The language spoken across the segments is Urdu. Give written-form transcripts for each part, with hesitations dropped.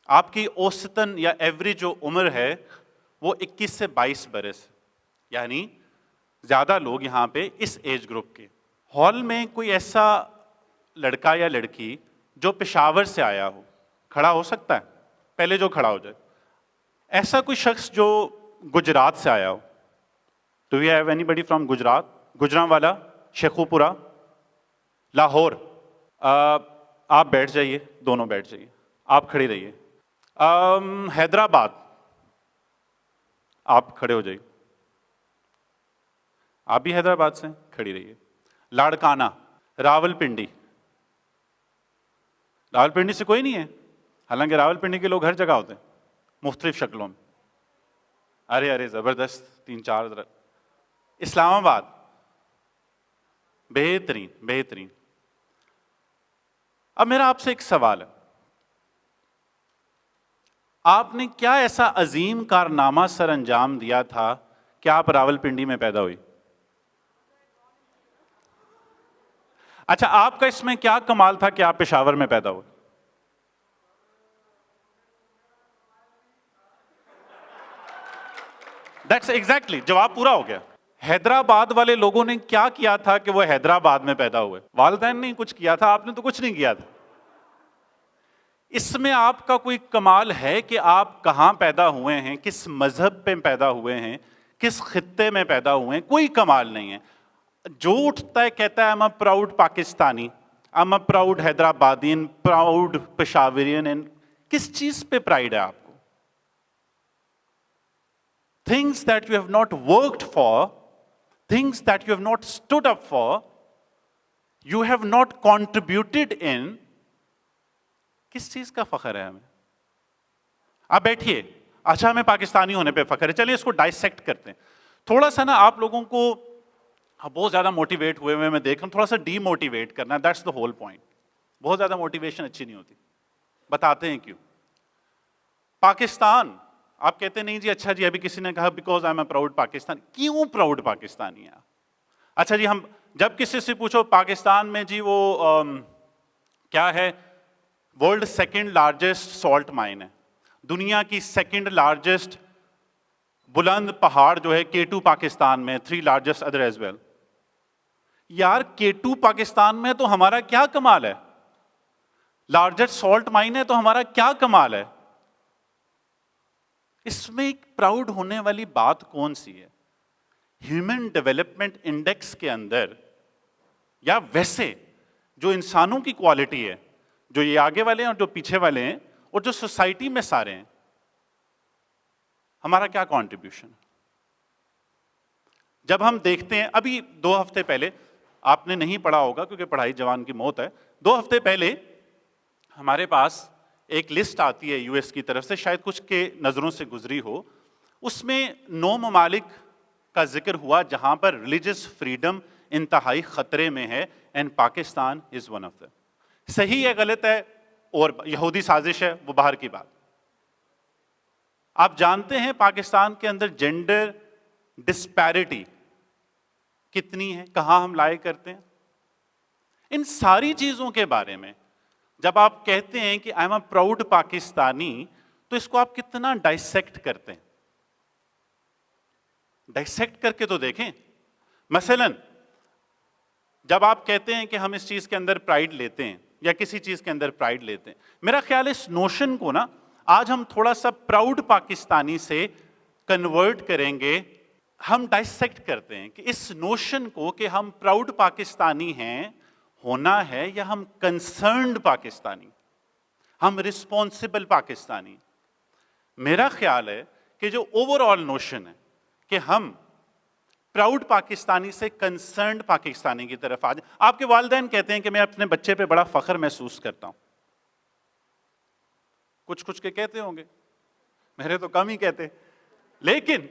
آپ کی اوسطاً یا ایوریج جو عمر ہے وہ 21 سے 22 برس، یعنی زیادہ لوگ یہاں پہ اس ایج گروپ کے۔ ہال میں کوئی ایسا لڑکا یا لڑکی جو پشاور سے آیا ہو، کھڑا ہو سکتا ہے؟ پہلے جو کھڑا ہو جائے۔ ایسا کوئی شخص جو گجرات سے آیا ہو؟ Do you have anybody from Gujarat? Gujranwala, Sheikhupura, Lahore? آپ بیٹھ جائیے، دونوں بیٹھ جائیے، آپ کھڑی رہیے۔ حیدرآباد، آپ کھڑے ہو جائیے، آپ بھی حیدرآباد سے ہیں، کھڑی رہیے۔ لاڑکانہ، راولپنڈی، راولپنڈی سے کوئی نہیں ہے؟ حالانکہ راولپنڈی کے لوگ ہر جگہ ہوتے ہیں مختلف شکلوں میں۔ ارے زبردست، 3-4۔ اسلام آباد، بہترین بہترین۔ اب میرا آپ سے ایک سوال ہے، آپ نے کیا ایسا عظیم کارنامہ سر انجام دیا تھا کہ آپ راولپنڈی میں پیدا ہوئی؟ اچھا، آپ کا اس میں کیا کمال تھا کہ آپ پشاور میں پیدا ہوئے؟ دیٹس ایگزیکٹلی، جواب پورا ہو گیا۔ حیدرآباد والے لوگوں نے کیا کیا تھا کہ وہ حیدرآباد میں پیدا ہوئے؟ والدین نے کچھ کیا تھا، آپ نے تو کچھ نہیں کیا تھا۔ اس میں آپ کا کوئی کمال ہے کہ آپ کہاں پیدا ہوئے ہیں، کس مذہب پہ پیدا ہوئے ہیں، کس خطے میں پیدا ہوئے ہیں، کوئی کمال نہیں ہے۔ جو اٹھتا ہے کہتا ہے I'm a proud Pakistani, I'm a proud حیدرآبادین، proud پشاورین۔ کس چیز پہ پرائیڈ ہے آپ کو؟ Things that you have not worked for, things that you have not stood up for, you have not contributed in، کس چیز کا فخر ہے ہمیں؟ آپ بیٹھیے۔ اچھا، ہمیں پاکستانی ہونے پہ فخر ہے، چلیے اس کو ڈائسیکٹ کرتے ہیں تھوڑا سا نا۔ آپ لوگوں کو بہت زیادہ موٹیویٹ ہوئے میں دیکھ رہا ہوں، تھوڑا سا ڈی موٹیویٹ کرنا ہے، دیٹس دا ہول پوائنٹ۔ بہت زیادہ موٹیویشن اچھی نہیں ہوتی، بتاتے ہیں کیوں۔ پاکستان، آپ کہتے نہیں جی اچھا جی ابھی کسی نے کہا because I am a proud Pakistani. کیوں پراؤڈ پاکستانی ہیں؟ اچھا جی، ہم جب کسی سے پوچھو پاکستان میں جی وہ کیا ہے، world second largest salt mine ہے، دنیا کی سیکنڈ لارجسٹ بلند پہاڑ جو ہے K2 پاکستان میں، 3 لارجسٹ ادر ایز ویل۔ یار K2 پاکستان میں تو ہمارا کیا کمال ہے؟ لارجسٹ سالٹ مائن ہے تو ہمارا کیا کمال ہے؟ اس میں ایک پراؤڈ ہونے والی بات کون سی ہے؟ ہیومن ڈیولپمنٹ انڈیکس کے اندر یا ویسے جو انسانوں کی کوالٹی ہے، جو یہ آگے والے ہیں اور جو پیچھے والے ہیں اور جو سوسائٹی میں سارے ہیں، ہمارا کیا کنٹریبیوشن؟ جب ہم دیکھتے ہیں، ابھی 2 ہفتے پہلے، آپ نے نہیں پڑھا ہوگا کیونکہ پڑھائی جوان کی موت ہے، 2 ہفتے پہلے ہمارے پاس ایک لسٹ آتی ہے یو ایس کی طرف سے، شاید کچھ کے نظروں سے گزری ہو۔ اس میں 9 ممالک کا ذکر ہوا جہاں پر ریلیجس فریڈم انتہائی خطرے میں ہے، and Pakistan is one of them۔ صحیح ہے، غلط ہے، اور یہودی سازش ہے، وہ باہر کی بات۔ آپ جانتے ہیں پاکستان کے اندر جینڈر ڈسپیرٹی کتنی ہے، کہاں ہم لائے کرتے ہیں؟ ان ساری چیزوں کے بارے میں جب آپ کہتے ہیں کہ I am a proud Pakistani, تو اس کو آپ کتنا ڈائسیکٹ کرتے ہیں؟ ڈائسیکٹ کر کے تو دیکھیں۔ مثلا جب آپ کہتے ہیں کہ ہم اس چیز کے اندر پرائیڈ لیتے ہیں یا کسی چیز کے اندر پرائیڈ لیتے ہیں، میرا خیال ہے اس نوشن کو نا آج ہم تھوڑا سا پراؤڈ پاکستانی سے کنورٹ کریں گے۔ ہم ڈائسیکٹ کرتے ہیں کہ اس نوشن کو کہ ہم پراؤڈ پاکستانی ہیں ہونا ہے، یا ہم کنسرنڈ پاکستانی، ہم رسپانسبل پاکستانی۔ میرا خیال ہے کہ جو اوور آل نوشن ہے کہ ہم پراؤڈ پاکستانی سے کنسرنڈ پاکستانی کی طرف آ جائیں۔ آپ کے والدین کہتے ہیں کہ میں اپنے بچے پہ بڑا فخر محسوس کرتا ہوں، کچھ کے کہتے ہوں گے، میرے تو کم ہی کہتے، لیکن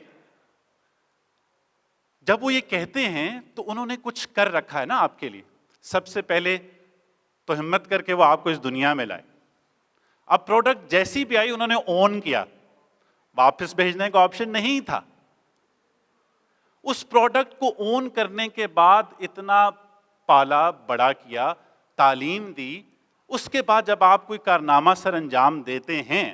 جب وہ یہ کہتے ہیں تو انہوں نے کچھ کر رکھا ہے نا آپ کے لیے۔ سب سے پہلے تو ہمت کر کے وہ آپ کو اس دنیا میں لائے، اب پروڈکٹ جیسی بھی آئی انہوں نے اون کیا، واپس بھیجنے کا آپشن نہیں تھا۔ اس پروڈکٹ کو اون کرنے کے بعد اتنا پالا بڑا کیا، تعلیم دی، اس کے بعد جب آپ کوئی کارنامہ سر انجام دیتے ہیں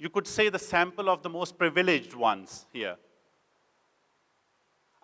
you could say the sample of the most privileged ones here.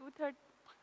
230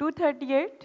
238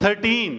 13।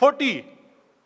40।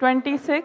26,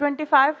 25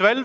12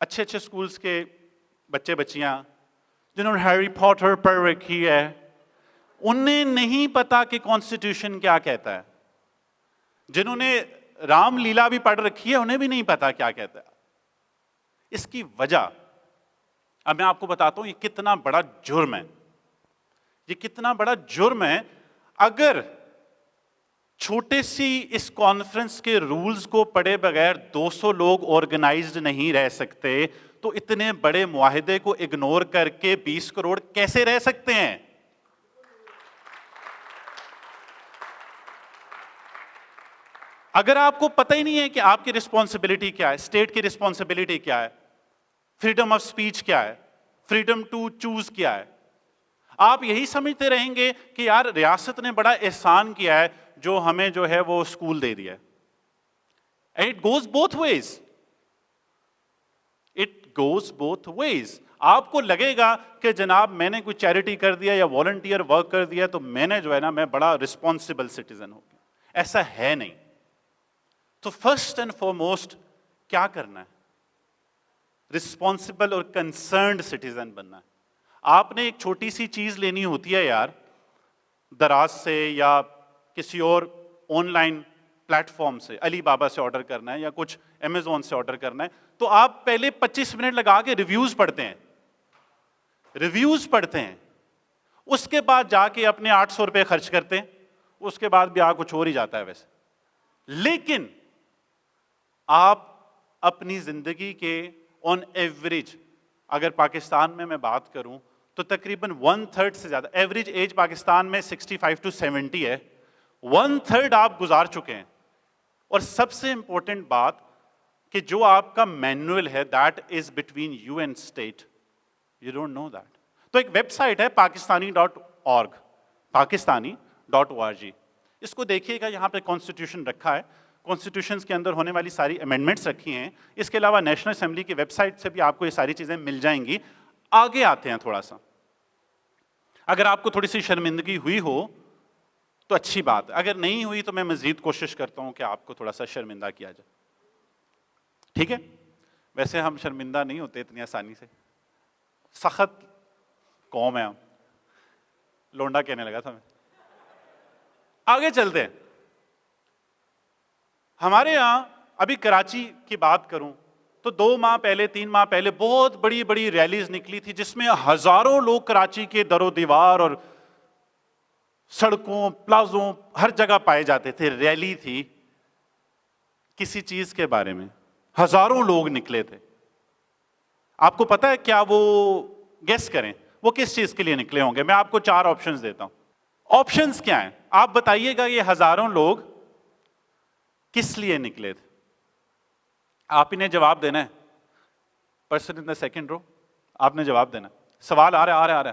اچھے اچھے اسکولس کے بچے بچیاں جنہوں نے ہیری پوٹر پڑھ رکھی ہے، انہیں نہیں پتا کہ کانسٹیٹیوشن کیا کہتا ہے. جنہوں نے رام لیلا بھی پڑھ رکھی ہے انہیں بھی نہیں پتا کیا کہتا ہے. اس کی وجہ اب میں آپ کو بتاتا ہوں یہ کتنا بڑا جرم ہے. یہ کتنا بڑا جرم ہے. اگر چھوٹے سی اس کانفرنس کے رولز کو پڑھے بغیر 200 لوگ آرگنائزڈ نہیں رہ سکتے تو اتنے بڑے معاہدے کو اگنور کر کے 20 کروڑ کیسے رہ سکتے ہیں؟ اگر آپ کو پتہ ہی نہیں ہے کہ آپ کی رسپانسبلٹی کیا ہے، اسٹیٹ کی رسپانسبلٹی کیا ہے، فریڈم آف سپیچ کیا ہے، فریڈم ٹو چوز کیا ہے، آپ یہی سمجھتے رہیں گے کہ یار ریاست نے بڑا احسان کیا ہے جو ہمیں جو ہے وہ اسکول دے دیا ہے. It goes both ways. It goes both ways. آپ کو لگے گا کہ جناب میں نے کوئی چیریٹی کر دیا یا والنٹیئر ورک کر دیا تو میں نے جو ہے نا میں بڑا رسپانسبل سٹیزن ہو گیا. ایسا ہے نہیں. تو فرسٹ اینڈ فارموسٹ کیا کرنا ہے؟ رسپانسبل اور کنسرنڈ سٹیزن بننا ہے. آپ نے ایک چھوٹی سی چیز لینی ہوتی ہے یار دراز سے یا کسی اور آن لائن پلیٹ فارم سے، علی بابا سے آرڈر کرنا ہے یا کچھ امیزون سے آرڈر کرنا ہے تو آپ پہلے 25 منٹ لگا کے ریویوز پڑھتے ہیں. اس کے بعد جا کے اپنے 800 روپے خرچ کرتے ہیں. اس کے بعد بھی کچھ اور ہی جاتا ہے ویسے. لیکن آپ اپنی زندگی کے آن ایوریج اگر پاکستان میں بات کروں تو تقریباً 1/3 سے زیادہ ایوریج ایج پاکستان میں 65 to 70 ہے. 1/3 آپ گزار چکے ہیں. اور سب سے امپورٹنٹ بات کہ جو آپ کا مینوئل ہے that is between you and state. You don't know that. تو ایک ویب سائٹ ہے pakistani.org. pakistani.org. اس کو دیکھیے گا. یہاں پہ کانسٹیٹیوشن رکھا ہے. کانسٹیٹیوشنز کے اندر ہونے والی ساری امینڈمنٹس رکھی ہیں. اس کے علاوہ نیشنل اسمبلی کی ویب سائٹ سے بھی آپ کو یہ ساری چیزیں مل جائیں گی. آگے آتے ہیں تھوڑا سا. اگر آپ کو تھوڑی سی شرمندگی ہوئی ہو تو اچھی بات ہے. اگر نہیں ہوئی تو میں مزید کوشش کرتا ہوں کہ آپ کو تھوڑا سا شرمندہ کیا جائے. ٹھیک ہے؟ ویسے ہم شرمندہ نہیں ہوتے اتنی آسانی سے. سخت قوم ہے ہم. لونڈا کہنے لگا تھا میں. آگے چلتے ہیں. ہمارے یہاں ابھی کراچی کی بات کروں تو 2 ماہ پہلے 3 ماہ پہلے بہت بڑی بڑی ریلیز نکلی تھی جس میں ہزاروں لوگ کراچی کے در و دیوار اور سڑکوں پلازوں ہر جگہ پائے جاتے تھے. ریلی تھی کسی چیز کے بارے میں. ہزاروں لوگ نکلے تھے. آپ کو پتا ہے کیا؟ وہ گیس کریں وہ کس چیز کے لیے نکلے ہوں گے. میں آپ کو 4 آپشنز دیتا ہوں. آپشنز کیا ہیں؟ آپ بتائیے گا یہ ہزاروں لوگ کس لیے نکلے تھے. آپ انہیں جواب دینا ہے. Person in the second row آپ نے جواب دینا ہے. سوال آ رہا ہے.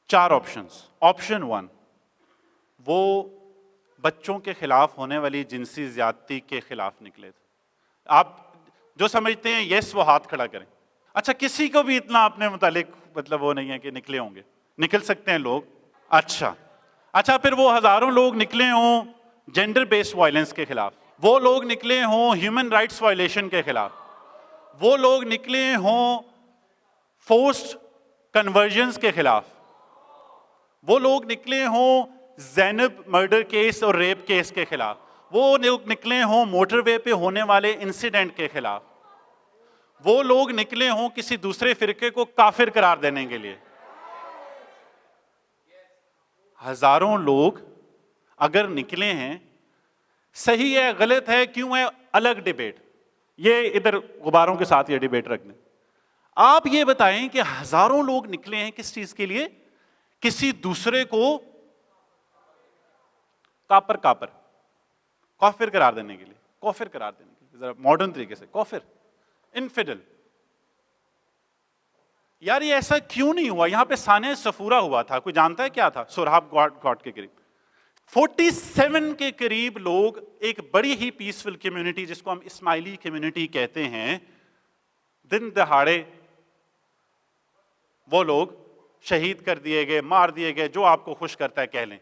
4 آپشنز. آپشن 1 وہ بچوں کے خلاف ہونے والی جنسی زیادتی کے خلاف نکلے تھے. آپ جو سمجھتے ہیں یس وہ ہاتھ کھڑا کریں. اچھا کسی کو بھی اتنا اپنے متعلق مطلب وہ نہیں ہے کہ نکلے ہوں گے. نکل سکتے ہیں لوگ. اچھا پھر وہ ہزاروں لوگ نکلے ہوں جینڈر بیسڈ وائلنس کے خلاف. وہ لوگ نکلے ہوں ہیومن رائٹس وائلیشن کے خلاف. وہ لوگ نکلے ہوں فورسڈ کنورژنز کے خلاف. وہ لوگ نکلے ہوں زینب مرڈر کیس اور ریپ کیس کے خلاف. وہ لوگ نکلے ہوں موٹر وے پہ ہونے والے انسیڈنٹ کے خلاف. وہ لوگ نکلے ہوں کسی دوسرے فرقے کو کافر قرار دینے کے لیے. ہزاروں لوگ اگر نکلے ہیں صحیح ہے غلط ہے کیوں ہے الگ ڈیبیٹ. یہ ادھر غباروں کے ساتھ یہ ڈیبیٹ رکھ دیں. آپ یہ بتائیں کہ ہزاروں لوگ نکلے ہیں کس چیز کے لیے؟ کسی دوسرے کو کافر قرار دینے کے لیے. کافر قرار دینے کے لیے ذرا ماڈرن طریقے سے کافر انفیڈل. یار یہ ایسا کیوں نہیں ہوا؟ یہاں پہ سانحہ صفورہ ہوا تھا. کوئی جانتا ہے کیا تھا؟ سوراب گھاٹ کے قریب 47 کے قریب لوگ ایک بڑی ہی پیسفل کمیونٹی جس کو ہم اسماعیلی کمیونٹی کہتے ہیں دن دہاڑے وہ لوگ شہید کر دیے گئے مار دیے گئے. جو آپ کو خوش کرتا ہے کہہ لیں.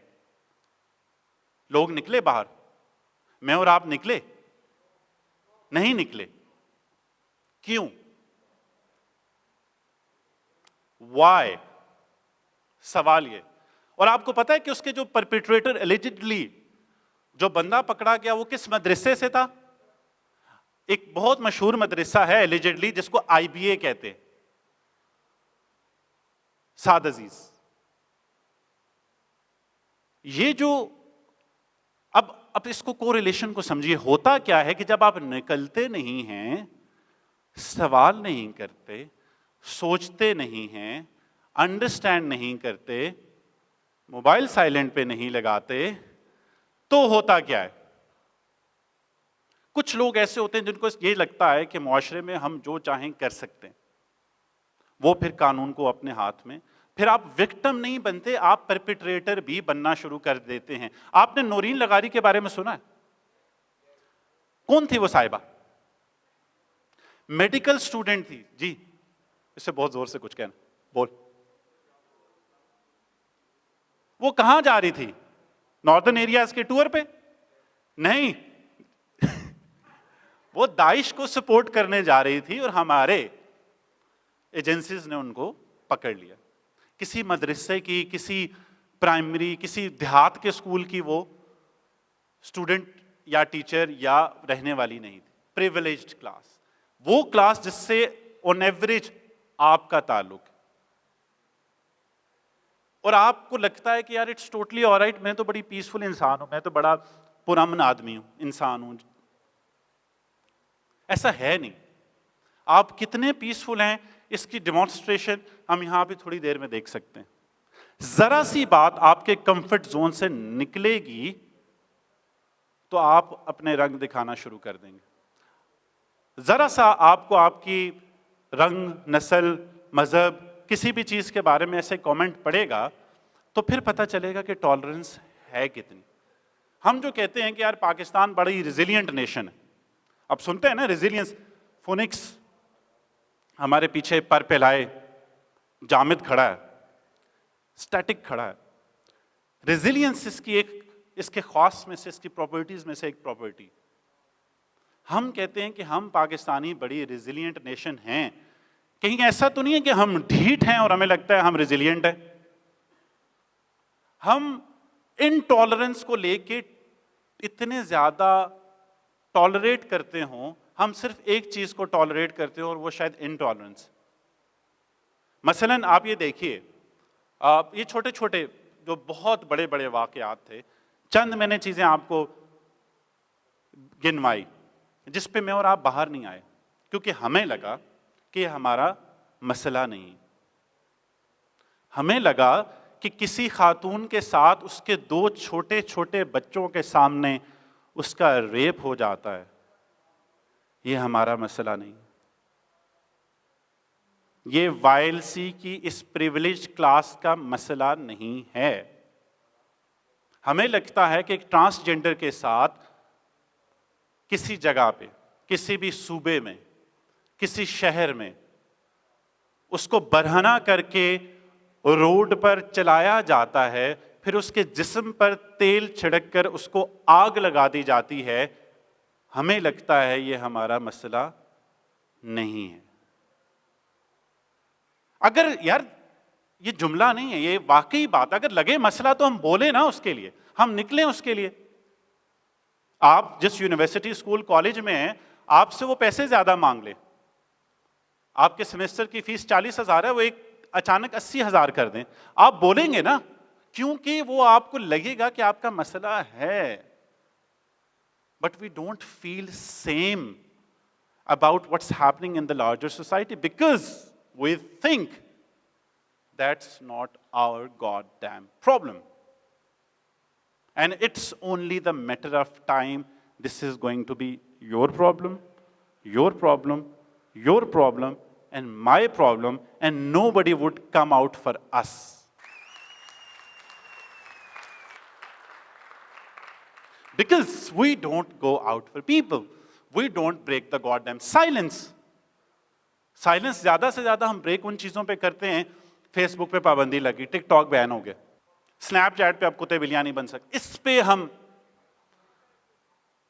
لوگ نکلے باہر. میں اور آپ نکلے نہیں نکلے. کیوں؟ وائی؟ سوال یہ. اور آپ کو پتا ہے کہ اس کے جو پرپیٹریٹر ایلیجڈلی جو بندہ پکڑا گیا وہ کس مدرسے سے تھا؟ ایک بہت مشہور مدرسہ ہے ایلیجڈلی جس کو آئی بی اے کہتے ہیں. سعد عزیز. یہ جو اب اس کو کوریلیشن کو سمجھیے. ہوتا کیا ہے کہ جب آپ نکلتے نہیں ہیں، سوال نہیں کرتے، سوچتے نہیں ہیں، انڈرسٹینڈ نہیں کرتے، موبائل سائلنٹ پہ نہیں لگاتے، تو ہوتا کیا ہے؟ کچھ لوگ ایسے ہوتے ہیں جن کو یہ لگتا ہے کہ معاشرے میں ہم جو چاہیں کر سکتے ہیں، وہ پھر قانون کو اپنے ہاتھ میں، پھر آپ وکٹم نہیں بنتے، آپ پرپیٹریٹر بھی بننا شروع کر دیتے ہیں. آپ نے نورین لغاری کے بارے میں سنا ہے؟ کون تھی وہ صاحبہ؟ میڈیکل سٹوڈنٹ تھی. جی اس سے بہت زور سے کچھ کہنا، بول. وہ کہاں جا رہی تھی؟ ناردرن ایریاز کے ٹور پہ؟ نہیں، وہ داعش کو سپورٹ کرنے جا رہی تھی اور ہمارے ایجنسیز نے ان کو پکڑ لیا. کسی مدرسے کی، کسی پرائمری، کسی دیہات کے اسکول کی وہ اسٹوڈنٹ یا ٹیچر یا رہنے والی نہیں تھی. پریویلیجڈ کلاس، وہ کلاس جس سے آن ایوریج آپ کا تعلق ہے. اور آپ کو لگتا ہے کہ یار اٹس ٹوٹلی آلرائٹ، میں تو بڑی پیسفل انسان ہوں، میں تو بڑا پرامن آدمی ہوں، انسان ہوں. ایسا ہے نہیں. آپ کتنے پیسفل ہیں اس کی ڈیمانسٹریشن ہم یہاں بھی تھوڑی دیر میں دیکھ سکتے ہیں. ذرا سی بات آپ کے کمفرٹ زون سے نکلے گی تو آپ اپنے رنگ دکھانا شروع کر دیں گے. ذرا سا آپ کو آپ کی رنگ، نسل، مذہب، کسی بھی چیز کے بارے میں ایسے کامنٹ پڑے گا تو پھر پتہ چلے گا کہ ٹالرنس ہے کتنی. ہم جو کہتے ہیں کہ یار پاکستان بڑی ریزیلینٹ نیشن ہے، اب سنتے ہیں نا ریزیلینس. فونکس ہمارے پیچھے پر پھیلائے جامد کھڑا ہے، اسٹیٹک کھڑا ہے. ریزیلینس اس کے خاص میں سے، اس کی پراپرٹیز میں سے ایک پراپرٹی. ہم کہتے ہیں کہ ہم پاکستانی بڑی ریزیلینٹ نیشن ہیں. کہیں ایسا تو نہیں ہے کہ ہم ڈھیٹ ہیں اور ہمیں لگتا ہے ہم ریزیلینٹ ہیں. ہم انٹالرنس کو لے کے اتنے زیادہ ٹالریٹ کرتے ہوں، ہم صرف ایک چیز کو ٹالریٹ کرتے ہوں اور وہ شاید انٹالرنس. مثلاً آپ یہ دیکھیے، یہ چھوٹے چھوٹے جو بہت بڑے بڑے واقعات تھے، چند میں نے چیزیں آپ کو گنوائی جس پہ میں اور آپ باہر نہیں آئے کیونکہ ہمیں لگا کہ یہ ہمارا مسئلہ نہیں. ہمیں لگا کہ کسی خاتون کے ساتھ اس کے 2 چھوٹے چھوٹے بچوں کے سامنے اس کا ریپ ہو جاتا ہے، یہ ہمارا مسئلہ نہیں. یہ وائلسی کی اس پریویلیج کلاس کا مسئلہ نہیں ہے. ہمیں لگتا ہے کہ ایک ٹرانسجینڈر کے ساتھ کسی جگہ پہ، کسی بھی صوبے میں، کسی شہر میں اس کو برہنہ کر کے روڈ پر چلایا جاتا ہے، پھر اس کے جسم پر تیل چھڑک کر اس کو آگ لگا دی جاتی ہے. ہمیں لگتا ہے یہ ہمارا مسئلہ نہیں ہے. اگر یار یہ جملہ نہیں ہے، یہ واقعی بات، اگر لگے مسئلہ تو ہم بولیں نا، اس کے لیے ہم نکلیں اس کے لیے. آپ جس یونیورسٹی، اسکول، کالج میں ہیں، آپ سے وہ پیسے زیادہ مانگ لیں، آپ کے سیمسٹر کی فیس 40,000 ہے، وہ ایک اچانک 80,000 کر دیں، آپ بولیں گے نا، کیونکہ وہ آپ کو لگے گا کہ آپ کا مسئلہ ہے. But we don't feel same about what's happening in the larger society because we think that's not our goddamn problem. And it's only the matter of time. This is going to be your problem, your problem, your problem, and my problem, and nobody would come out for us. Because we don't go out for people. We don't break the goddamn silence. Silence زیادہ سے زیادہ ہم بریک ان چیزوں پہ کرتے ہیں. فیس بک پہ پابندی لگی، ٹک ٹاک بین ہو گیا، اسنیپ چیٹ پہ اب کتے بلیاں نہیں بن سکتے، اس پہ ہم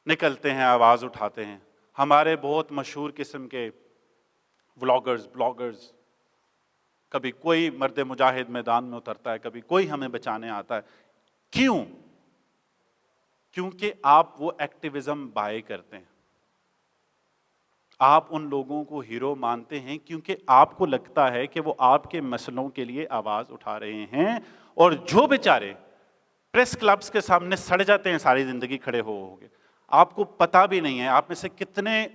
نکلتے ہیں، آواز اٹھاتے ہیں. ہمارے بہت مشہور قسم کے بلاگرز، کبھی کوئی مرد مجاہد میدان میں اترتا ہے، کبھی کوئی ہمیں بچانے آتا ہے. کیوں؟ کیونکہ آپ وہ ایکٹیویزم بائے کرتے ہیں. آپ ان لوگوں کو ہیرو مانتے ہیں کیونکہ آپ کو لگتا ہے کہ وہ آپ کے مسئلوں کے لیے آواز اٹھا رہے ہیں. اور جو بیچارے پریس کلبز کے سامنے سڑ جاتے ہیں ساری زندگی کھڑے ہو کے، آپ کو پتہ بھی نہیں ہے آپ میں سے کتنے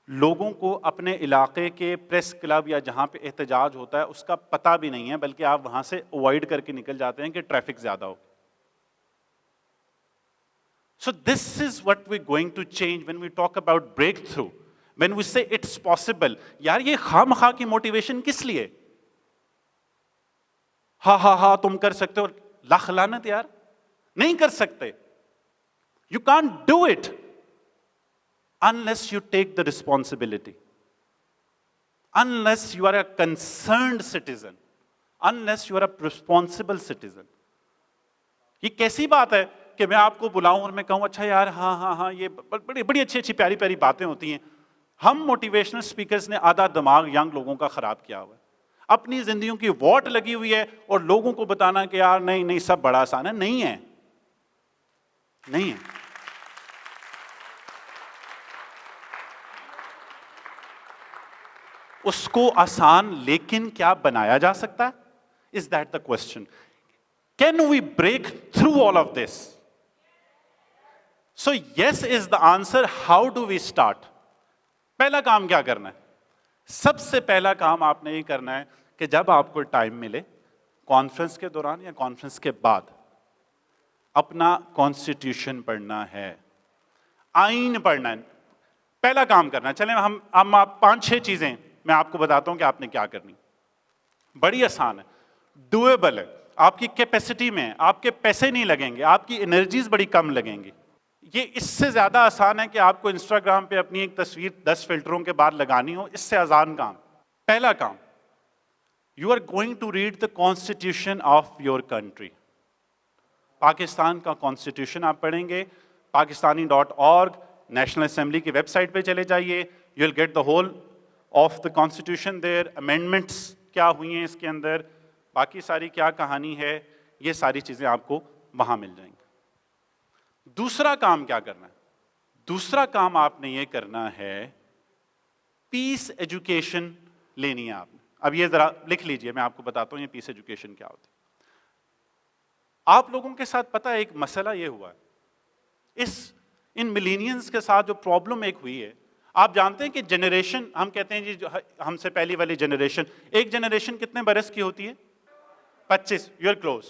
لوگوں کو اپنے علاقے کے پریس کلب یا جہاں پہ احتجاج ہوتا ہے اس کا پتہ بھی نہیں ہے، بلکہ آپ وہاں سے اوائڈ کر کے نکل جاتے ہیں کہ ٹریفک زیادہ ہو. So this is what we're going to change when we talk about breakthrough. When we say it's possible. یار یہ خواہ مخواہ کی موٹیویشن کس لیے؟ ہاں تم کر سکتے ہو. لاکھ لعنت یار، نہیں کر سکتے. You can't do it unless you take the responsibility. Unless you are a concerned citizen. Unless you are a responsible citizen. یہ کیسی بات ہے کہ میں آپ کو بلاؤں اور میں کہوں اچھا یار ہاں یہ بڑی اچھی پیاری پیاری باتیں ہوتی ہیں. ہم موٹیویشنل سپیکرز نے آدھا دماغ ینگ لوگوں کا خراب کیا ہوا ہے. اپنی زندگیوں کی واٹ لگی ہوئی ہے اور لوگوں کو بتانا کہ یار نہیں سب بڑا آسان ہے. نہیں ہے. اس کو آسان لیکن کیا بنایا جا سکتا ہے؟ Is that the question? Can we break through all of this? So yes is the answer. How do we start? پہلا کام کیا کرنا ہے؟ سب سے پہلا کام آپ نے یہ کرنا ہے کہ جب آپ کو ٹائم ملے کانفرنس کے دوران یا کانفرنس کے بعد اپنا کانسٹیٹیوشن پڑھنا ہے، آئین پڑھنا ہے. پہلا کام کرنا ہے. چلیں ہم 5-6 چیزیں میں آپ کو بتاتا ہوں کہ آپ نے کیا کرنی. بڑی آسان ہے، ڈویبل ہے، آپ کی کیپیسٹی میں ہے، آپ کے پیسے نہیں لگیں گے، آپ کی انرجیز بڑی کم لگیں گی. یہ اس سے زیادہ آسان ہے کہ آپ کو انسٹاگرام پہ اپنی ایک تصویر 10 فلٹروں کے بعد لگانی ہو. اس سے آسان کام. پہلا کام، you are going to read the constitution of your country. Pakistan کا کانسٹیٹیوشن آپ پڑھیں گے. pakistani.org نیشنل اسمبلی کی ویب سائٹ پہ چلے جائیے. You will get the whole of the constitution there. Amendments کیا ہوئی ہیں اس کے اندر، باقی ساری کیا کہانی ہے، یہ ساری چیزیں آپ کو وہاں مل جائیں گی. دوسرا کام کیا کرنا ہے؟ دوسرا کام آپ نے یہ کرنا ہے، پیس ایجوکیشن لینی ہے آپ نے. اب یہ ذرا لکھ لیجئے، میں آپ کو بتاتا ہوں یہ پیس ایجوکیشن کیا ہوتی ہے. آپ لوگوں کے ساتھ پتہ ہے ایک مسئلہ یہ ہوا ہے، ان ملینینز کے ساتھ جو پرابلم ایک ہوئی ہے، آپ جانتے ہیں کہ جنریشن، ہم کہتے ہیں جی جو ہم سے پہلی والی جنریشن، ایک جنریشن کتنے برس کی ہوتی ہے؟ 25. You are close.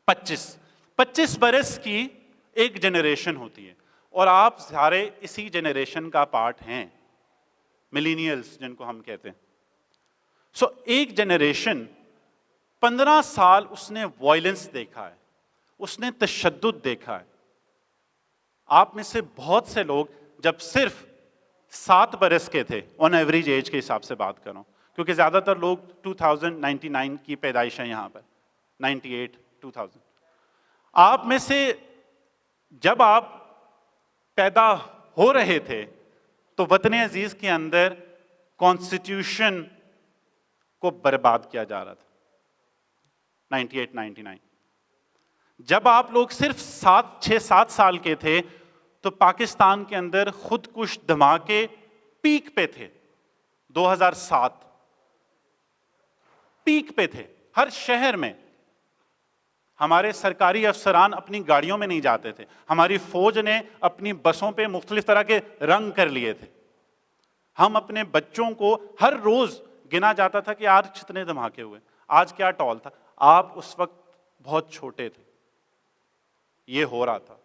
25 برس کی ایک جنریشن ہوتی ہے، اور آپ سارے اسی جنریشن کا پارٹ ہیں، ملینیلز جن کو ہم کہتے ہیں. سو ایک جنریشن 15 سال اس نے وائلنس دیکھا ہے، اس نے تشدد دیکھا ہے. آپ میں سے بہت سے لوگ جب صرف 7 برس کے تھے، آن ایوریج ایج کے حساب سے بات کروں، کیونکہ زیادہ تر لوگ 2099 کی پیدائش ہیں یہاں پر، 98 2000. آپ میں سے جب آپ پیدا ہو رہے تھے تو وطن عزیز کے اندر کانسٹیٹیوشن کو برباد کیا جا رہا تھا. 98-99 جب آپ لوگ صرف 6-7 سال کے تھے تو پاکستان کے اندر خودکش دھماکے پیک پہ تھے. 2007 پیک پہ تھے. ہر شہر میں ہمارے سرکاری افسران اپنی گاڑیوں میں نہیں جاتے تھے، ہماری فوج نے اپنی بسوں پہ مختلف طرح کے رنگ کر لیے تھے. ہم اپنے بچوں کو ہر روز گنا جاتا تھا کہ آج کتنے دھماکے ہوئے. آج کیا ٹول تھا. آپ اس وقت بہت چھوٹے تھے، یہ ہو رہا تھا.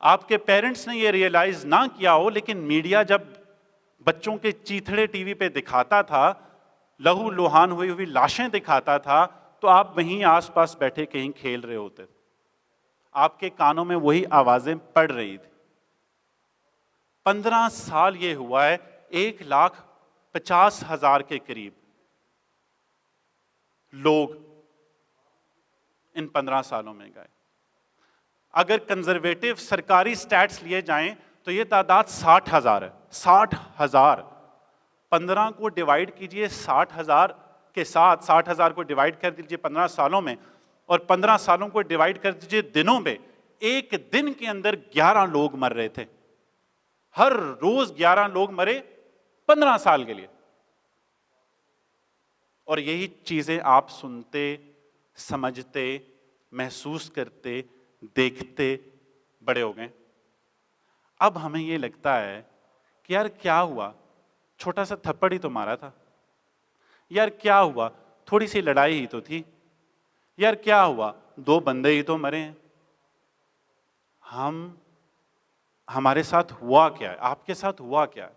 آپ کے پیرنٹس نے یہ ریئلائز نہ کیا ہو، لیکن میڈیا جب بچوں کے چیتھڑے ٹی وی پہ دکھاتا تھا، لہو لوہان ہوئی ہوئی لاشیں دکھاتا تھا، تو آپ وہیں آس پاس بیٹھے کہیں کھیل رہے ہوتے تھے. آپ کے کانوں میں وہی آوازیں پڑ رہی تھی. 15 سال یہ ہوا ہے، 1,50,000 کے قریب لوگ ان 15 سالوں میں گئے. اگر کنزرویٹو سرکاری سٹیٹس لیے جائیں تو یہ تعداد 60,000 ہے. 60,000 15 کو ڈیوائڈ کیجئے 60,000 کے ساتھ، 60,000 کو ڈیوائڈ کر دیجئے 15 سالوں میں، اور 15 سالوں کو ڈیوائڈ کر دیجئے دنوں میں، ایک دن کے اندر 11 لوگ مر رہے تھے. ہر روز 11 لوگ مرے 15 سال کے لیے. اور یہی چیزیں آپ سنتے، سمجھتے، محسوس کرتے، دیکھتے بڑے ہو گئے. اب ہمیں یہ لگتا ہے کہ یار کیا ہوا، چھوٹا سا تھپڑ ہی تو مارا تھا، یار کیا ہوا، تھوڑی سی لڑائی ہی تو تھی، یار کیا ہوا، 2 بندے ہی تو مرے ہیں. ہمارے ساتھ ہوا کیا ہے، آپ کے ساتھ ہوا کیا ہے؟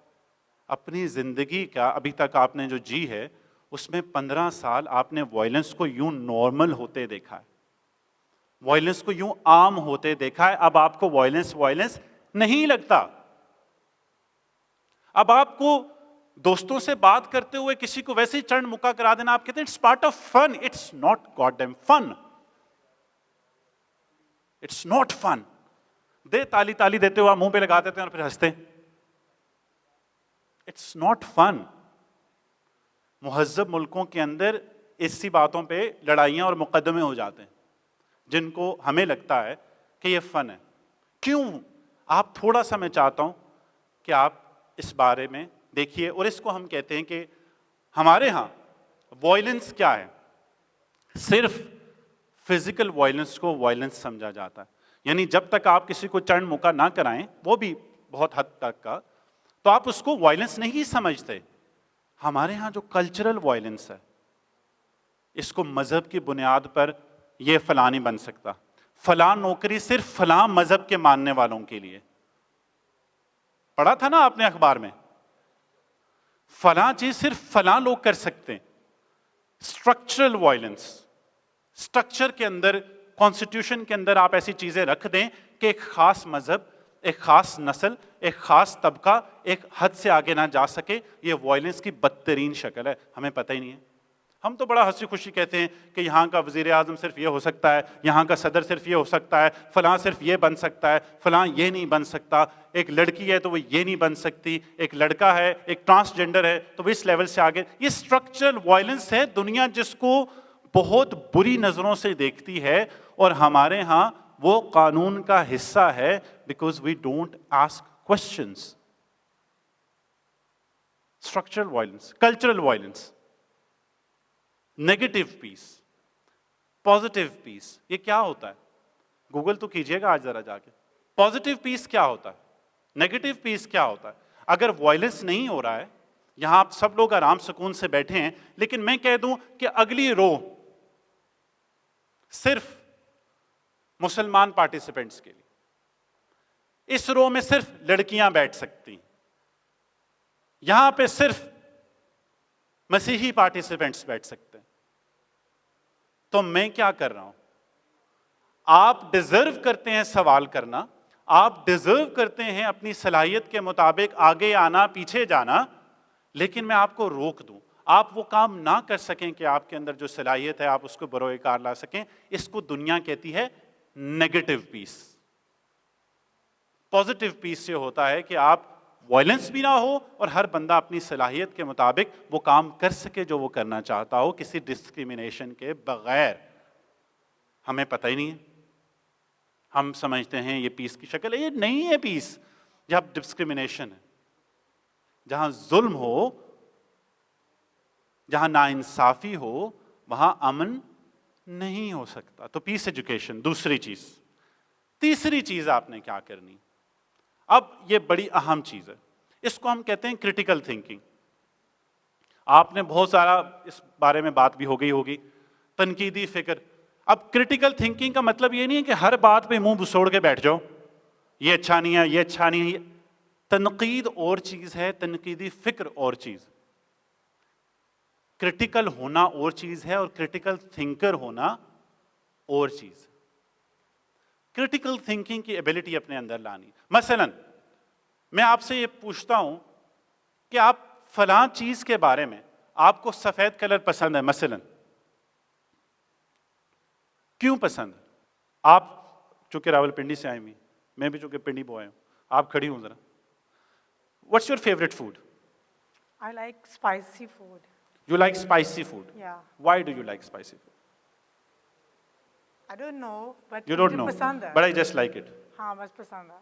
اپنی زندگی کا ابھی تک آپ نے جو جی ہے اس میں 15 سال آپ نے وائلنس کو یوں نارمل ہوتے دیکھا ہے، وائلنس کو یوں عام ہوتے دیکھا ہے. اب آپ کو وائلنس نہیں لگتا. اب آپ کو دوستوں سے بات کرتے ہوئے کسی کو ویسے ہی چرن مکہ کرا دینا، آپ کہتے ہیں it's part of fun. It's not god damn fun. It's not fun. تالی دیتے ہوئے منہ پہ لگا دیتے ہیں اور پھر ہنستے. اٹس ناٹ فن. مہذب ملکوں کے اندر اسی باتوں پہ لڑائیاں اور مقدمے ہو جاتے ہیں جن کو ہمیں لگتا ہے کہ یہ فن ہے. کیوں؟ آپ تھوڑا سا میں چاہتا ہوں کہ آپ اس بارے میں دیکھیے. اور اس کو ہم کہتے ہیں کہ ہمارے ہاں وائلنس کیا ہے؟ صرف فزیکل وائلنس کو وائلنس سمجھا جاتا ہے. یعنی جب تک آپ کسی کو چرن مکہ نہ کرائیں، وہ بھی بہت حد تک کا، تو آپ اس کو وائلنس نہیں سمجھتے. ہمارے ہاں جو کلچرل وائلنس ہے، اس کو مذہب کی بنیاد پر یہ فلاں نہیں بن سکتا، فلاں نوکری صرف فلاں مذہب کے ماننے والوں کے لیے. پڑھا تھا نا آپ نے اخبار میں، فلاں چیز صرف فلاں لوگ کر سکتے ہیں. Structural violence. اسٹرکچر کے اندر، کانسٹیٹیوشن کے اندر آپ ایسی چیزیں رکھ دیں کہ ایک خاص مذہب، ایک خاص نسل، ایک خاص طبقہ ایک حد سے آگے نہ جا سکے. یہ وائلنس کی بدترین شکل ہے. ہمیں پتہ ہی نہیں ہے. ہم تو بڑا ہنسی خوشی کہتے ہیں کہ یہاں کا وزیر اعظم صرف یہ ہو سکتا ہے، یہاں کا صدر صرف یہ ہو سکتا ہے، فلاں صرف یہ بن سکتا ہے، فلاں یہ نہیں بن سکتا. ایک لڑکی ہے تو وہ یہ نہیں بن سکتی، ایک لڑکا ہے، ایک ٹرانسجنڈر ہے تو وہ اس لیول سے آگے. یہ اسٹرکچرل وائلنس ہے. دنیا جس کو بہت بری نظروں سے دیکھتی ہے، اور ہمارے ہاں وہ قانون کا حصہ ہے because we don't ask questions. Structural violence. Cultural violence. Negative peace, positive peace. یہ کیا ہوتا ہے؟ گوگل تو کیجئے گا آج ذرا جا کے. پازیٹیو پیس کیا ہوتا ہے؟ نیگیٹو پیس کیا ہوتا ہے؟ اگر وائلنس نہیں ہو رہا ہے، یہاں آپ سب لوگ آرام سکون سے بیٹھے ہیں، لیکن میں کہہ دوں کہ اگلی رو صرف مسلمان پارٹیسپینٹس کے لیے، اس رو میں صرف لڑکیاں بیٹھ سکتی ہیں، یہاں پہ صرف مسیحی پارٹیسپینٹس بیٹھ سکتے ہیں، تو میں کیا کر رہا ہوں؟ آپ ڈیزرو کرتے ہیں سوال کرنا، آپ ڈیزرو کرتے ہیں اپنی صلاحیت کے مطابق آگے آنا، پیچھے جانا، لیکن میں آپ کو روک دوں، آپ وہ کام نہ کر سکیں کہ آپ کے اندر جو صلاحیت ہے آپ اس کو بروئے کار لا سکیں. اس کو دنیا کہتی ہے نیگیٹو پیس. پازیٹیو پیس یہ ہوتا ہے کہ آپ وائلنس بھی نہ ہو اور ہر بندہ اپنی صلاحیت کے مطابق وہ کام کر سکے جو وہ کرنا چاہتا ہو، کسی ڈسکریمنیشن کے بغیر. ہمیں پتہ ہی نہیں ہے. ہم سمجھتے ہیں یہ پیس کی شکل ہے. یہ نہیں ہے پیس. جہاں ڈسکریمنیشن ہے، جہاں ظلم ہو، جہاں ناانصافی ہو، وہاں امن نہیں ہو سکتا. تو پیس ایجوکیشن دوسری چیز. تیسری چیز آپ نے کیا کرنی؟ اب یہ بڑی اہم چیز ہے، اس کو ہم کہتے ہیں کریٹیکل تھنکنگ. آپ نے بہت سارا اس بارے میں بات بھی ہو گئی ہوگی. تنقیدی فکر. اب کریٹیکل تھنکنگ کا مطلب یہ نہیں ہے کہ ہر بات پہ منہ بسوڑ کے بیٹھ جاؤ، یہ اچھا نہیں ہے، یہ اچھا نہیں ہے. تنقید اور چیز ہے، تنقیدی فکر اور چیز. کریٹیکل ہونا اور چیز ہے اور کریٹیکل تھنکر ہونا اور چیز. کریٹیکل تھنکنگ کی ایبلٹی اپنے اندر لانی. مثلا میں آپ سے یہ پوچھتا ہوں کہ آپ فلاں چیز کے بارے میں، آپ کو سفید کلر پسند ہے مثلا، کیوں پسند ہے؟ آپ چونکہ راولپنڈی سے آئے ہوئی، میں بھی چونکہ پنڈی بوائے ہوں، آپ کھڑی ہوں ذرا. What's your favourite food? I like spicy food. You like spicy food. Yeah. Why do you like spicy food? I don't know, but You don't مجھے know, پسند ہے. but I just like it. ہاں بس پسند ہے.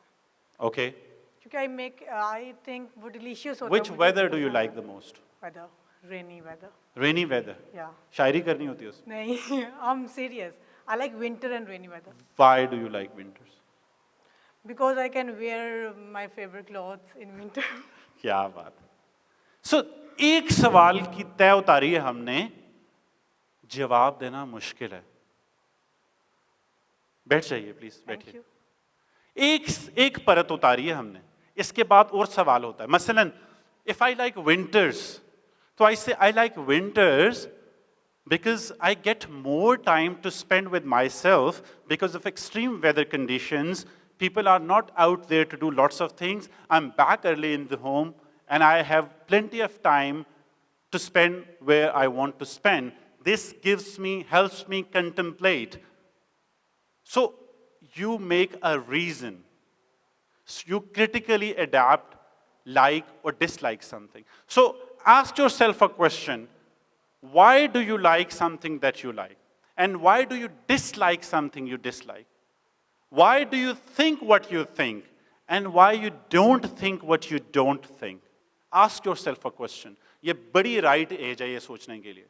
Okay. کیونکہ I think وہ delicious ہوتا ہے. Which weather do you like the most? Weather. Rainy weather. Rainy weather. Yeah. شاعری کرنی ہوتی ہے اس میں. نہیں, I'm serious. I like winter and rainy weather. Why do you like winters? Because I can wear my favorite clothes in winter. کیا بات ہے. سو ایک سوال کی طے اتاری ہے ہم نے, جواب دینا مشکل ہے. بیٹھ جائیے پلیز, Thank بیٹھیے. you. ایک پرت اتاری ہے ہم نے, اس کے بعد اور سوال ہوتا ہے. مثلاً if I like winters, تو I say I like winters because I get more time to spend with myself because of extreme weather conditions. People are not out there to do lots of things. I'm back early in the home and I have plenty of time to spend where I want to spend. This helps me contemplate. So you make a reason. So you critically adapt, like or dislike something. So ask yourself a question. Why do you like something that you like? And why do you dislike something you dislike? Why do you think what you think? And why you don't think what you don't think? Ask yourself a question. یہ بڑی رائٹ ایج ہے یہ سوچنے کے لیے.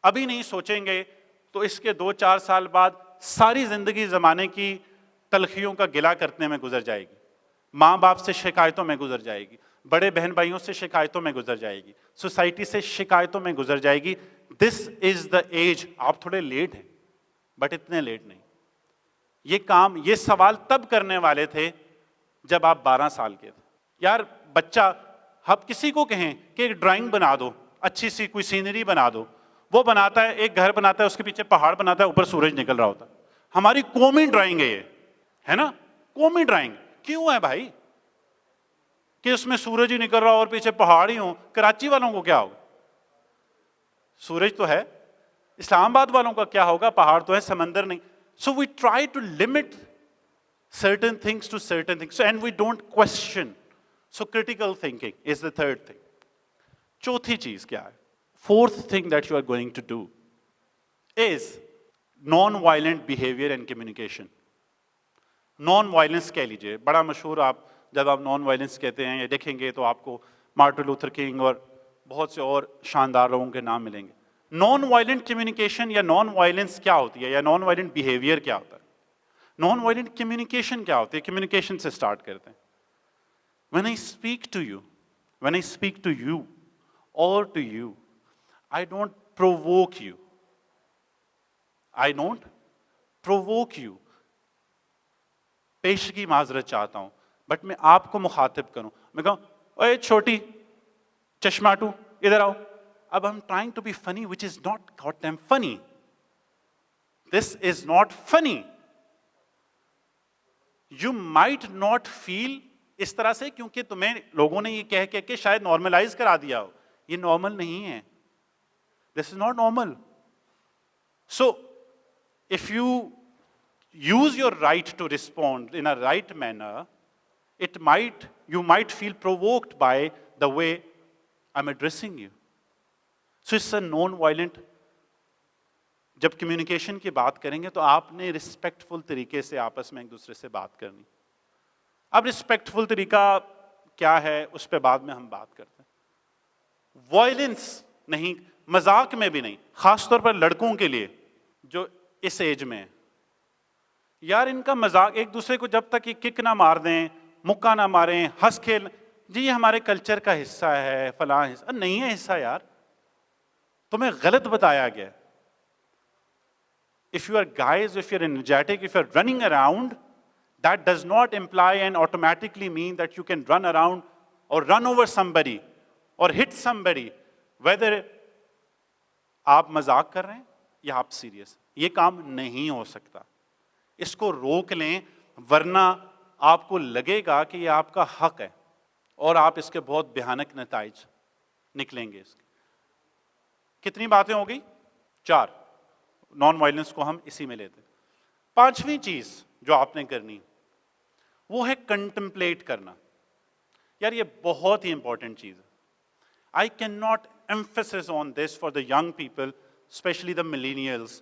ابھی نہیں سوچیں گے تو اس کے 2-4 سال بعد ساری زندگی زمانے کی تلخیوں کا گلہ کرنے میں گزر جائے گی. ماں باپ سے شکایتوں میں گزر جائے گی, بڑے بہن بھائیوں سے شکایتوں میں گزر جائے گی, سوسائٹی سے شکایتوں میں گزر جائے گی. دس از دا ایج. آپ تھوڑے لیٹ ہیں, بٹ اتنے لیٹ نہیں. یہ سوال تب کرنے والے تھے جب آپ 12 سال کے تھے. یار بچہ, آپ کسی کو کہیں کہ ایک ڈرائنگ بنا دو, اچھی سی کوئی سینری بنا دو, وہ بناتا ہے, ایک گھر بناتا ہے, اس کے پیچھے پہاڑ بناتا ہے, اوپر سورج نکل رہا ہوتا ہے. ہماری قومی ڈرائنگ ہے یہ, ہے نا, قومی ڈرائنگ. کیوں ہے بھائی کہ اس میں سورج ہی نکل رہا ہو اور پیچھے پہاڑ ہی ہوں؟ کراچی والوں کو کیا ہوگا؟ سورج تو ہے. اسلام آباد والوں کا کیا ہوگا؟ پہاڑ تو ہے, سمندر نہیں. So we try to limit certain things to certain things, and we don't question. So critical thinking is the third thing. چوتھی چیز کیا ہے؟ Fourth thing that you are going to do is non-violent behavior and communication. Non-violence کہہ لیجئے, بڑا مشہور. آپ جب آپ non-violence کہتے ہیں یا دیکھیں گے تو آپ کو مارٹن لوتھر کنگ اور بہت سے اور شاندار لوگوں کے نام ملیں گے. نان وائلنٹ کمیونیکیشن یا نان وائلنس کیا ہوتی ہے, یا نان وائلنٹ بیہیویئر کیا ہوتا ہے؟ نان وائلنٹ کمیونیکیشن کیا ہوتی ہے؟ کمیونیکیشن سے اسٹارٹ کرتے ہیں. When I speak to you, when I speak to you or to you, I don't provoke you. I don't provoke you. پیشگی معذرت چاہتا ہوں, بٹ میں آپ کو مخاطب کروں. میں کہوں اے چھوٹی چشماٹو ادھر آؤ. اب I'm trying to be funny, which is not goddamn funny. This is not funny. You might not feel اس طرح سے کیونکہ تمہیں لوگوں نے یہ کہہ کے شاید نارملائز کرا دیا ہو. یہ نارمل نہیں ہے. This is not normal. So if you use your right to respond in a right manner, you might feel provoked by the way I'm addressing you. So it's a non-violent. جب کمیونیکیشن کی بات کریں گے تو آپ نے رسپیکٹفل طریقے سے آپس میں ایک دوسرے سے بات کرنی. اب رسپیکٹفل طریقہ کیا ہے اس پہ بعد میں ہم بات کرتے ہیں. وائلنس نہیں, مذاق میں بھی نہیں, خاص طور پر لڑکوں کے لیے جو اس ایج میں ہیں. یار ان کا مذاق, ایک دوسرے کو جب تک یہ کک نہ مار دیں, مکہ نہ ماریں, ہنس کھیل, جی یہ ہمارے کلچر کا حصہ ہے, فلاں حصہ نہیں ہے حصہ. یار تمہیں غلط بتایا گیا. If you are guys, if you're energetic, if you're running around, that does not imply and automatically mean that you can run around or run over somebody or hit somebody, whether آپ مذاق کر رہے ہیں یا آپ سیریس. یہ کام نہیں ہو سکتا. اس کو روک لیں, ورنہ آپ کو لگے گا کہ یہ آپ کا حق ہے اور آپ اس کے بہت بھیانک نتائج نکلیں گے اس کے. کتنی باتیں ہو گئی؟ 4. نان وائلنس کو ہم اسی میں لیتے ہیں. 5ویں چیز جو آپ نے کرنی وہ ہے کنٹمپلیٹ کرنا. یار یہ بہت ہی امپورٹنٹ چیز ہے. I cannot emphasize on this for the young people, especially the millennials.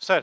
Sir,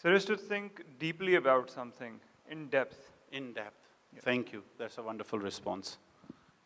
Sir, is to think deeply about something in depth. In depth. Thank you. That's a wonderful response.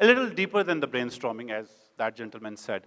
A little deeper than the brainstorming, as that gentleman said.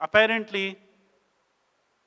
Apparently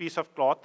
piece of cloth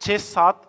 6-7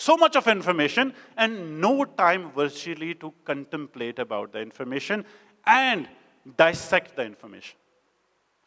So much of information and no time virtually to contemplate about the information and dissect the information.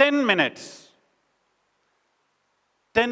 10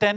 10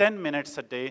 10 minutes a day,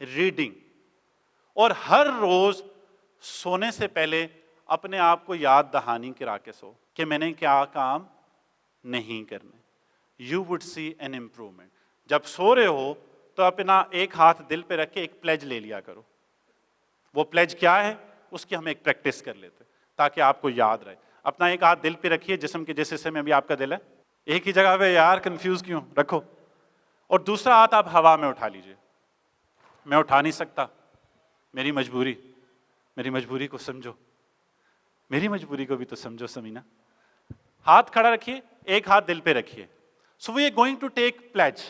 reading. اور ہر روز سونے سے پہلے اپنے آپ کو یاد دہانی کرا کے سو کہ میں نے کیا کام نہیں کرنے. You would see an improvement. جب سو رہے ہو تو اپنا ایک ہاتھ دل پہ رکھ کے ایک پلیج لے لیا کرو. وہ پلیج کیا ہے اس کی ہم ایک پریکٹس کر لیتے تاکہ آپ کو یاد رہے. اپنا ایک ہاتھ دل پہ رکھیے جسم کے جس حصے میں ابھی آپ کا دل ہے. ایک ہی جگہ پہ یار کنفیوز کیوں رکھو. اور دوسرا ہاتھ آپ ہوا میں اٹھا لیجئے. میں اٹھا نہیں سکتا, میری مجبوری کو سمجھو, میری مجبوری کو بھی تو سمجھو سمینا. ہاتھ کھڑا رکھیے, ایک ہاتھ دل پہ رکھیے. So we are going to take pledge.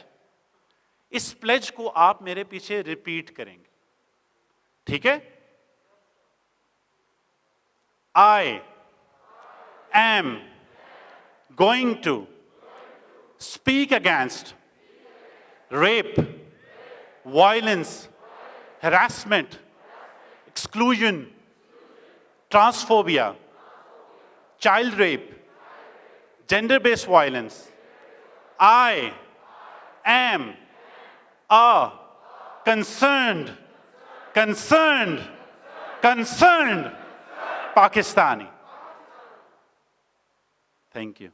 اس پلیج کو آپ میرے پیچھے ریپیٹ کریں گے, ٹھیک ہے؟ I am going to speak against rape, violence, harassment, exclusion, transphobia, child rape, gender-based violence. I am a concerned Pakistani. Thank you.